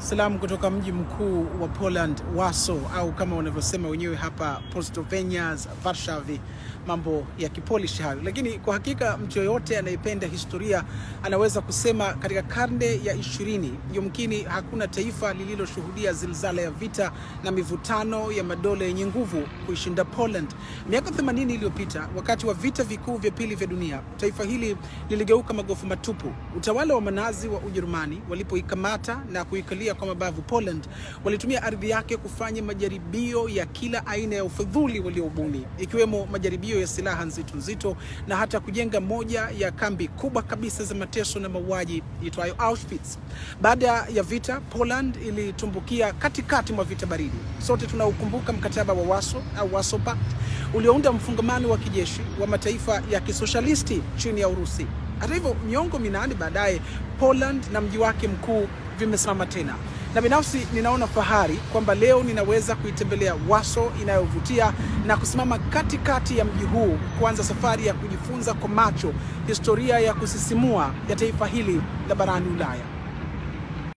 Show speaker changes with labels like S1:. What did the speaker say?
S1: Salamu kutoka mji mkuu wa Poland, Warsaw, au kama wanavyosema wenyewe hapa Polstownia, Warszawa, mambo ya Kipolish hayo. Lakini kwa hakika mtu yoyote anayependa historia anaweza kusema katika karne ya 20 yumkini hakuna taifa lililoshuhudia zilzala ya vita na mivutano ya madola yenye nguvu kuishinda Poland. Miaka 80 iliyopita, wakati wa vita vikuu vya pili vya dunia, taifa hili liligeuka magofu matupu. Utawala wa Manazi wa Ujerumani walipoikamata na kuikalia kwa mabavu Poland, walitumia ardhi yake kufanya majaribio ya kila aina ya ufadhuli waliobuni, ikiwemo majaribio ya silaha nzito nzito na hata kujenga moja ya kambi kubwa kabisa za mateso na mauaji itwayo Auschwitz. Baada ya vita, Poland ilitumbukia katikati mwa vita baridi. Sote tunaukumbuka mkataba wa Warsaw au Warsaw Pact uliounda mfungamano wa kijeshi wa mataifa ya kisoshalisti chini ya Urusi. Hata hivyo, miongo 8 baadaye, Poland na mji wake mkuu vimesimama tena. Na binafsi ninaona fahari kwamba leo ninaweza kuitembelea Warsaw inayovutia na kusimama katikati ya mji huu, kuanza safari ya kujifunza kwa macho historia ya kusisimua ya taifa hili la barani Ulaya.